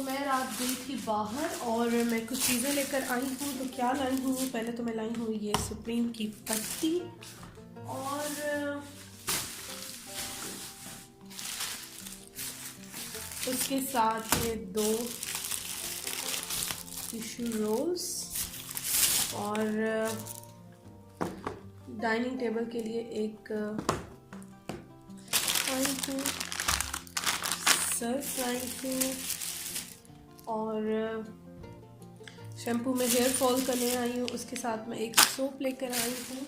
मैं रात गई थी बाहर और मैं कुछ चीज़ें लेकर आई हूँ। तो क्या लाई हूँ, पहले तो मैं लाई हूँ ये सुप्रीम की पत्ती और उसके साथ ये 2 टिश्यू रोल्स और डाइनिंग टेबल के लिए एक आई हूँ, सर्फ लाई हूँ और शैम्पू में हेयर फॉल करने आई हूँ। उसके साथ मैं एक सोप लेकर आई हूँ।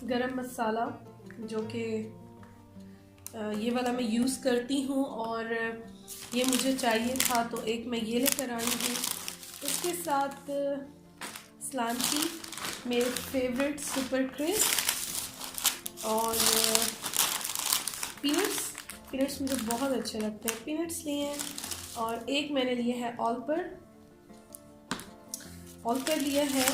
गरम मसाला जो कि ये वाला मैं यूज़ करती हूँ और ये मुझे चाहिए था तो एक मैं ये लेकर आई हूँ। उसके साथ स्लांटी मेरे फेवरेट सुपर क्रिस्प और पीनट्स मुझे बहुत अच्छे लगते हैं, पीनट्स लिए हैं। और एक मैंने लिए है ऑल पर लिया है।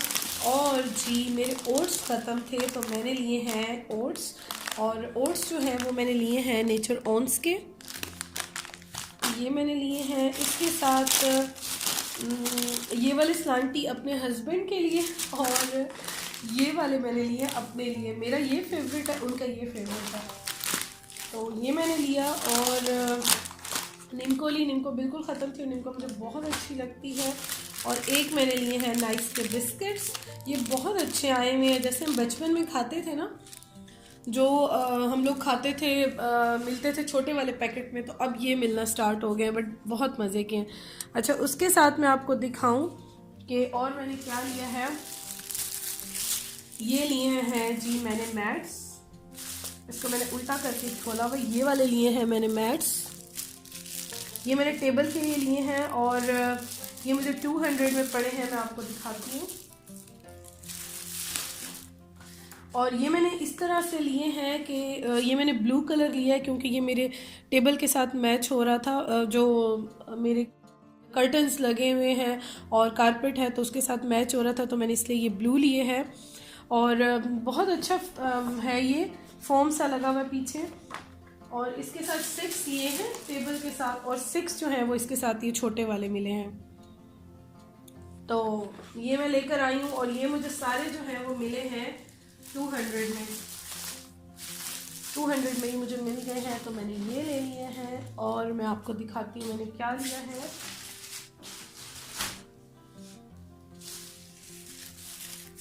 और जी मेरे ओट्स ख़त्म थे तो मैंने लिए हैं ओट्स, और ओट्स जो है वो मैंने लिए हैं नेचर ओन्स के, ये मैंने लिए हैं। इसके साथ ये वाले स्लांटी अपने हस्बैंड के लिए और ये वाले मैंने लिए अपने लिए। मेरा ये फेवरेट है, उनका ये फेवरेट है, तो ये मैंने लिया। और निम्को बिल्कुल ख़त्म थी, निम्को मुझे बहुत अच्छी लगती है। और एक मैंने लिए हैं नाइस के बिस्किट्स, ये बहुत अच्छे आए हुए हैं। जैसे हम बचपन में खाते थे ना, जो हम लोग खाते थे, मिलते थे छोटे वाले पैकेट में, तो अब ये मिलना स्टार्ट हो गए हैं, बट बहुत मज़े के हैं। अच्छा, उसके साथ मैं आपको दिखाऊं कि और मैंने क्या लिया है। ये लिए हैं जी मैंने मैट्स, इसको मैंने उल्टा करके खोला हुआ, ये वाले लिए हैं मैंने मैट्स, ये मैंने टेबल के लिए लिए हैं और ये मुझे 200 में पड़े हैं, मैं आपको दिखाती हूँ। और ये मैंने इस तरह से लिए हैं कि ये मैंने ब्लू कलर लिया है क्योंकि ये मेरे टेबल के साथ मैच हो रहा था। जो मेरे कर्टन्स लगे हुए हैं और कारपेट है तो उसके साथ मैच हो रहा था, तो मैंने इसलिए ये ब्लू लिए हैं। और बहुत अच्छा है, ये फोम सा लगा हुआ पीछे। और इसके साथ 6 लिए हैं टेबल के साथ, और 6 जो हैं वो इसके साथ ये छोटे वाले मिले हैं। तो ये मैं लेकर आई हूँ और ये मुझे सारे जो हैं वो मिले हैं 200 में। 200 में ही मुझे मिल गए हैं, तो मैंने ये ले लिए हैं। और मैं आपको दिखाती हूँ मैंने क्या लिया है।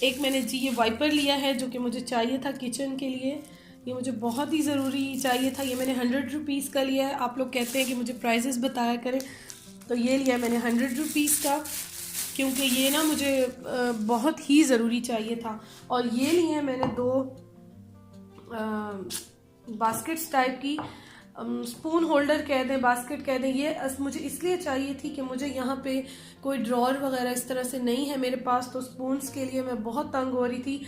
एक मैंने जी ये वाइपर लिया है जो कि मुझे चाहिए था किचन के लिए, ये मुझे बहुत ही ज़रूरी चाहिए था। ये मैंने 100 रुपीज़ का लिया है। आप लोग कहते हैं कि मुझे प्राइसेस बताया करें, तो ये लिया मैंने 100 रुपीज़ का, क्योंकि ये ना मुझे बहुत ही ज़रूरी चाहिए था। और ये लिए हैं मैंने 2 बास्केट्स टाइप की, स्पून होल्डर कह दें, बास्केट कह दें। ये मुझे इसलिए चाहिए थी कि मुझे यहाँ पे कोई ड्रॉर वगैरह इस तरह से नहीं है मेरे पास, तो स्पून्स के लिए मैं बहुत तंग हो रही थी।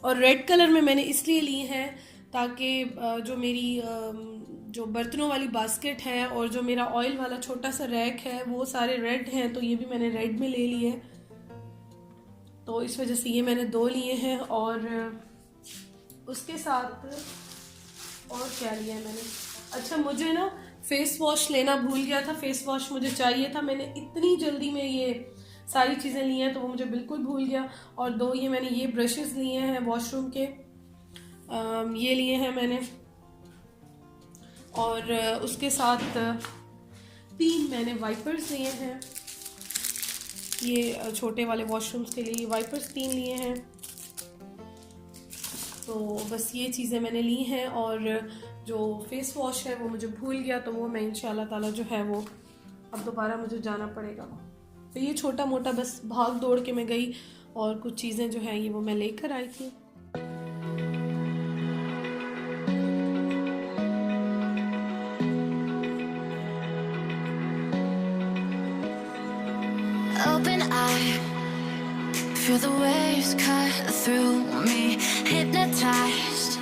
और रेड कलर में मैंने इसलिए ली हैं ताकि जो मेरी जो बर्तनों वाली बास्केट है और जो मेरा ऑयल वाला छोटा सा रैक है वो सारे रेड हैं, तो ये भी मैंने रेड में ले लिए, तो इस वजह से ये मैंने 2 लिए हैं। और उसके साथ और क्या लिया है मैंने, अच्छा मुझे ना फेस वॉश लेना भूल गया था, फेस वॉश मुझे चाहिए था। मैंने इतनी जल्दी में ये सारी चीज़ें ली हैं तो वो मुझे बिल्कुल भूल गया। और 2 ये मैंने ये ब्रशेस लिए हैं वॉशरूम के, ये लिए हैं मैंने। और उसके साथ 3 मैंने वाइपर्स लिए हैं, ये छोटे वाले वॉशरूम्स के लिए वाइपर्स 3 लिए हैं। तो बस ये चीज़ें मैंने ली हैं। और जो फेस वॉश है वो मुझे भूल गया, तो वो मैं इंशाल्लाह ताला जो है वो अब दोबारा मुझे जाना पड़ेगा। तो ये छोटा मोटा बस भाग दौड़ के मैं गई और कुछ चीज़ें जो हैं ये वो मैं लेकर आई थी। Open eye, feel the waves cut through me, hypnotized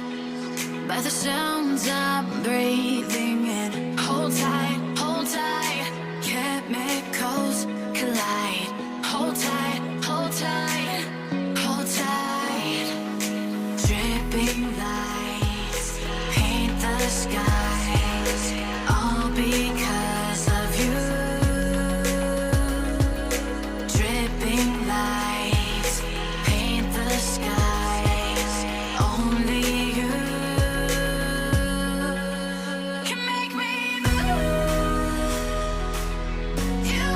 by the sounds I'm breathing in. Hold tight, chemicals collide. Hold tight, hold tight, hold tight. Dripping lights, the skies, all because of you. Dripping lights paint the skies, only you can make me move. You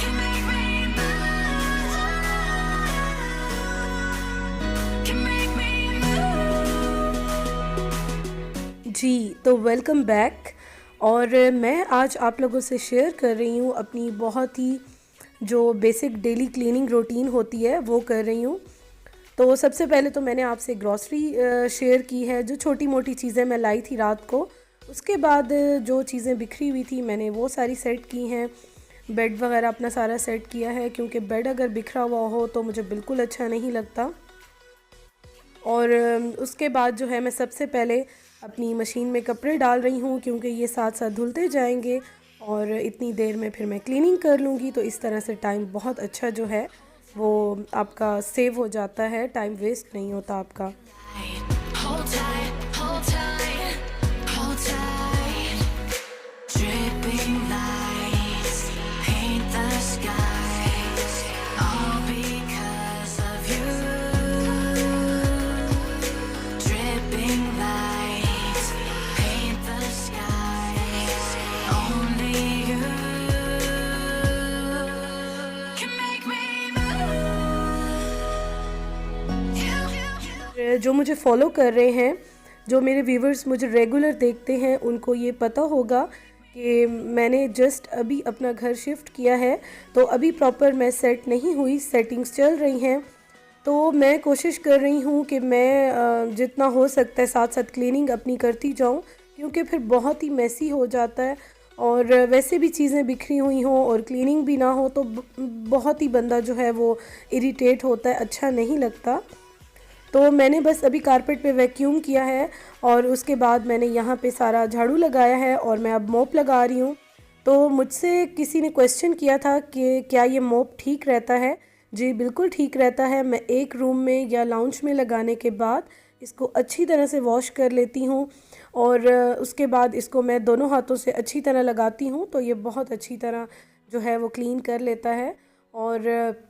can make me move. Can make me move. जी तो welcome back. और मैं आज आप लोगों से share कर रही हूँ अपनी बहुत ही जो बेसिक डेली क्लीनिंग रूटीन होती है वो कर रही हूँ। तो सबसे पहले तो मैंने आपसे ग्रॉसरी शेयर की है, जो छोटी मोटी चीज़ें मैं लाई थी रात को। उसके बाद जो चीज़ें बिखरी हुई थी मैंने वो सारी सेट की हैं। बेड वगैरह अपना सारा सेट किया है, क्योंकि बेड अगर बिखरा हुआ हो तो मुझे बिल्कुल अच्छा नहीं लगता। और उसके बाद जो है मैं सबसे पहले अपनी मशीन में कपड़े डाल रही हूँ, क्योंकि ये साथ साथ धुलते जाएंगे और इतनी देर में फिर मैं क्लीनिंग कर लूँगी। तो इस तरह से टाइम बहुत अच्छा जो है वो आपका सेव हो जाता है, टाइम वेस्ट नहीं होता आपका। Hold tight, hold tight, hold tight. Dripping lights paint the skies, all because of you. Dripping lights paint the skies, only you can make me move. जो मुझे फॉलो कर रहे हैं, जो मेरे व्यूवर्स मुझे रेगुलर देखते हैं, उनको ये पता होगा कि मैंने जस्ट अभी अपना घर शिफ्ट किया है। तो अभी प्रॉपर मैं सेट नहीं हुई, सेटिंग्स चल रही हैं। तो मैं कोशिश कर रही हूँ कि मैं जितना हो सकता है साथ साथ क्लीनिंग अपनी करती जाऊँ, क्योंकि फिर बहुत ही मेसी हो जाता है। और वैसे भी चीज़ें बिखरी हुई हों और क्लीनिंग भी ना हो तो बहुत ही बंदा जो है वो इरिटेट होता है, अच्छा नहीं लगता। तो मैंने बस अभी कारपेट पे वैक्यूम किया है और उसके बाद मैंने यहाँ पे सारा झाड़ू लगाया है और मैं अब मोप लगा रही हूँ। तो मुझसे किसी ने क्वेश्चन किया था कि क्या ये मोप ठीक रहता है। जी बिल्कुल ठीक रहता है। मैं एक रूम में या लाउंज में लगाने के बाद इसको अच्छी तरह से वॉश कर लेती हूँ और उसके बाद इसको मैं दोनों हाथों से अच्छी तरह लगाती हूँ, तो ये बहुत अच्छी तरह जो है वो क्लीन कर लेता है। और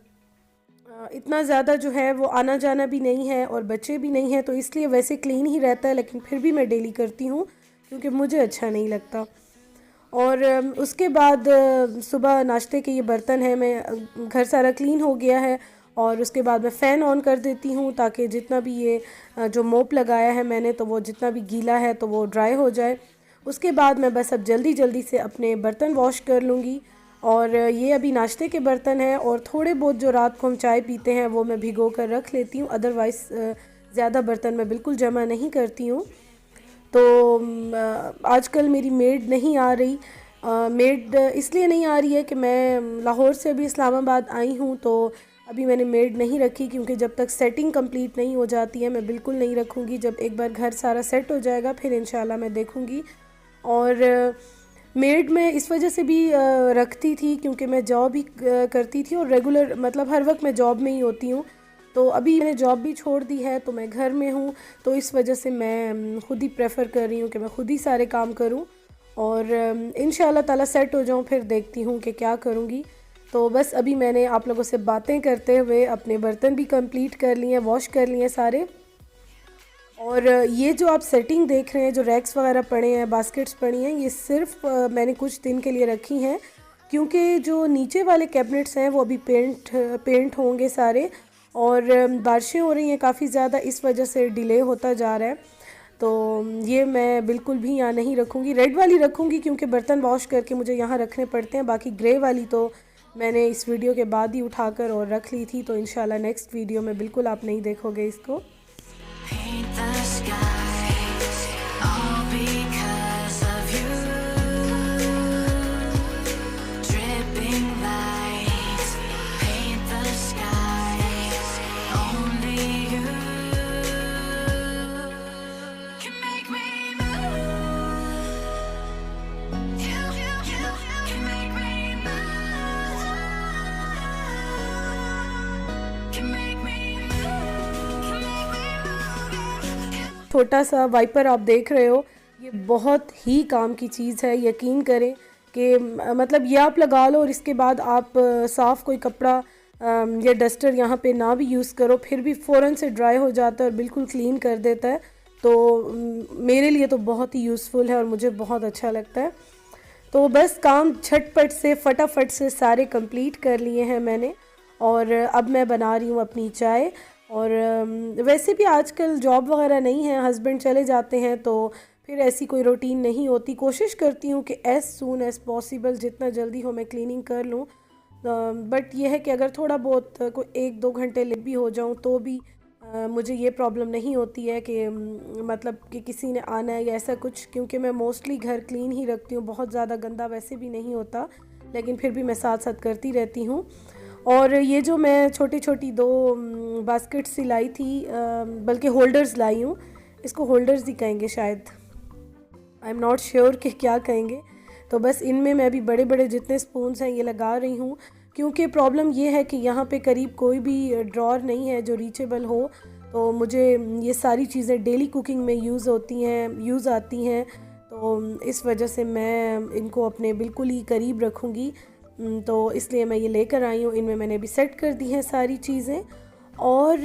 इतना ज़्यादा जो है वो आना जाना भी नहीं है और बच्चे भी नहीं हैं, तो इसलिए वैसे क्लीन ही रहता है, लेकिन फिर भी मैं डेली करती हूँ क्योंकि मुझे अच्छा नहीं लगता। और उसके बाद सुबह नाश्ते के ये बर्तन हैं, मैं घर सारा क्लीन हो गया है और उसके बाद मैं फ़ैन ऑन कर देती हूँ ताकि जितना भी ये जो मोप लगाया है मैंने, तो वो जितना भी गीला है तो वो ड्राई हो जाए। उसके बाद मैं बस अब जल्दी जल्दी से अपने बर्तन वॉश कर लूँगी। और ये अभी नाश्ते के बर्तन हैं और थोड़े बहुत जो रात को हम चाय पीते हैं वो मैं भिगो कर रख लेती हूँ। अदरवाइज़ ज़्यादा बर्तन मैं बिल्कुल जमा नहीं करती हूँ। तो आजकल मेरी मेड नहीं आ रही। मेड इसलिए नहीं आ रही है कि मैं लाहौर से अभी इस्लामाबाद आई हूँ, तो अभी मैंने मेड नहीं रखी, क्योंकि जब तक सेटिंग कंप्लीट नहीं हो जाती है मैं बिल्कुल नहीं रखूँगी। जब एक बार घर सारा सेट हो जाएगा फिर इंशाल्लाह मैं देखूँगी। और मेड मैं इस वजह से भी रखती थी क्योंकि मैं जॉब ही करती थी और रेगुलर मतलब हर वक्त मैं जॉब में ही होती हूँ। तो अभी मैंने जॉब भी छोड़ दी है तो मैं घर में हूँ, तो इस वजह से मैं ख़ुद ही प्रेफर कर रही हूँ कि मैं ख़ुद ही सारे काम करूँ और इंशाल्लाह ताला सेट हो जाऊँ, फिर देखती हूँ कि क्या करूँगी। तो बस अभी मैंने आप लोगों से बातें करते हुए अपने बर्तन भी कंप्लीट कर लिए हैं, वॉश कर लिए सारे। और ये जो आप सेटिंग देख रहे हैं, जो रैक्स वगैरह पड़े हैं, बास्केट्स पड़ी हैं, ये सिर्फ मैंने कुछ दिन के लिए रखी हैं, क्योंकि जो नीचे वाले कैबिनेट्स हैं वो अभी पेंट होंगे सारे। और बारिशें हो रही हैं काफ़ी ज़्यादा, इस वजह से डिले होता जा रहा है। तो ये मैं बिल्कुल भी यहाँ नहीं रखूँगी। रेड वाली रखूँगी क्योंकि बर्तन वॉश करके मुझे यहाँ रखने पड़ते हैं। बाकी ग्रे वाली तो मैंने इस वीडियो के बाद ही उठाकर और रख ली थी, तो इंशाल्लाह नेक्स्ट वीडियो में बिल्कुल आप नहीं देखोगे इसको। Paint the skies, all because of you. Dripping lights, paint the skies, only you can make me move. You can make me move. Can make me move. छोटा सा वाइपर आप देख रहे हो, ये बहुत ही काम की चीज़ है, यकीन करें कि मतलब ये आप लगा लो और इसके बाद आप साफ़ कोई कपड़ा या डस्टर यहाँ पे ना भी यूज़ करो, फिर भी फ़ौरन से ड्राई हो जाता है और बिल्कुल क्लीन कर देता है। तो मेरे लिए तो बहुत ही यूज़फुल है और मुझे बहुत अच्छा लगता है। तो बस काम झटपट से फटाफट से सारे कंप्लीट कर लिए हैं मैंने, और अब मैं बना रही हूँ अपनी चाय। और वैसे भी आजकल जॉब वगैरह नहीं है, हस्बैंड चले जाते हैं तो फिर ऐसी कोई रूटीन नहीं होती। कोशिश करती हूँ कि एज़ सून एज़ पॉसिबल जितना जल्दी हो मैं क्लीनिंग कर लूँ, बट यह है कि अगर थोड़ा बहुत कोई 1-2 घंटे लेट भी हो जाऊँ तो भी मुझे ये प्रॉब्लम नहीं होती है कि मतलब कि किसी ने आना है या ऐसा कुछ, क्योंकि मैं मोस्टली घर क्लीन ही रखती हूँ। बहुत ज़्यादा गंदा वैसे भी नहीं होता, लेकिन फिर भी मैं साथ साथ करती रहती हूँ। और ये जो मैं छोटी छोटी 2 बास्केट सिलाई थी, बल्कि होल्डर्स लाई हूँ, इसको होल्डर्स ही कहेंगे शायद, आई एम नॉट श्योर कि क्या कहेंगे। तो बस इनमें मैं भी बड़े बड़े जितने स्पून्स हैं ये लगा रही हूँ, क्योंकि प्रॉब्लम ये है कि यहाँ पे करीब कोई भी ड्रॉर नहीं है जो रीचेबल हो। तो मुझे ये सारी चीज़ें डेली कुकिंग में यूज़ आती हैं, तो इस वजह से मैं इनको अपने बिल्कुल ही करीब रखूँगी। तो इसलिए मैं ये लेकर आई हूँ। इनमें मैंने भी सेट कर दी हैं सारी चीज़ें। और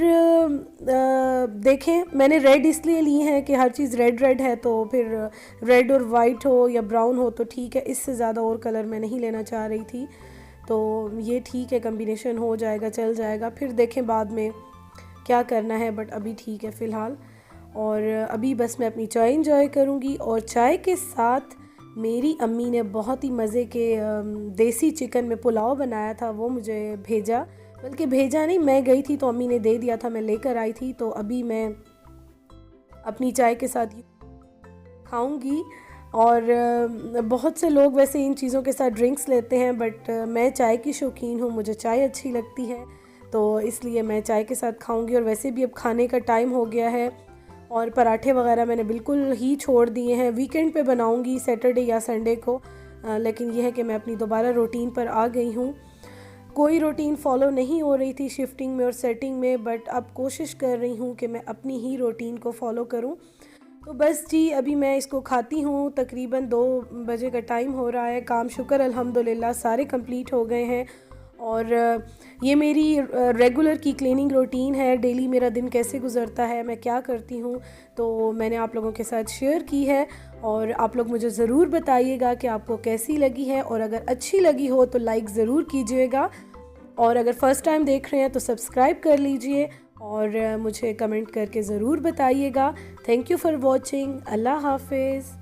देखें, मैंने रेड इसलिए ली है कि हर चीज़ रेड रेड है, तो फिर रेड और वाइट हो या ब्राउन हो तो ठीक है, इससे ज़्यादा और कलर मैं नहीं लेना चाह रही थी। तो ये ठीक है, कम्बिनेशन हो जाएगा, चल जाएगा, फिर देखें बाद में क्या करना है, बट अभी ठीक है फ़िलहाल। और अभी बस मैं अपनी चाय इंजॉय करूँगी। और चाय के साथ मेरी अम्मी ने बहुत ही मज़े के देसी चिकन में पुलाव बनाया था, वो मुझे भेजा, बल्कि भेजा नहीं, मैं गई थी तो अम्मी ने दे दिया था, मैं लेकर आई थी। तो अभी मैं अपनी चाय के साथ खाऊंगी। और बहुत से लोग वैसे इन चीज़ों के साथ ड्रिंक्स लेते हैं, बट मैं चाय की शौकीन हूँ, मुझे चाय अच्छी लगती है, तो इसलिए मैं चाय के साथ खाऊंगी। और वैसे भी अब खाने का टाइम हो गया है और पराठे वगैरह मैंने बिल्कुल ही छोड़ दिए हैं। वीकेंड पे बनाऊंगी, सैटरडे या संडे को, लेकिन यह है कि मैं अपनी दोबारा रूटीन पर आ गई हूँ। कोई रूटीन फॉलो नहीं हो रही थी शिफ्टिंग में और सेटिंग में, बट अब कोशिश कर रही हूँ कि मैं अपनी ही रूटीन को फॉलो करूँ। तो बस जी, अभी मैं इसको खाती हूँ। तकरीबन 2 बजे का टाइम हो रहा है। काम शुक्र अल्हम्दुलिल्लाह सारे कंप्लीट हो गए हैं। और ये मेरी रेगुलर की क्लीनिंग रूटीन है। डेली मेरा दिन कैसे गुजरता है, मैं क्या करती हूँ, तो मैंने आप लोगों के साथ शेयर की है। और आप लोग मुझे ज़रूर बताइएगा कि आपको कैसी लगी है, और अगर अच्छी लगी हो तो लाइक ज़रूर कीजिएगा, और अगर फ़र्स्ट टाइम देख रहे हैं तो सब्सक्राइब कर लीजिए और मुझे कमेंट करके ज़रूर बताइएगा। Thank you for watching. अल्लाह हाफिज़।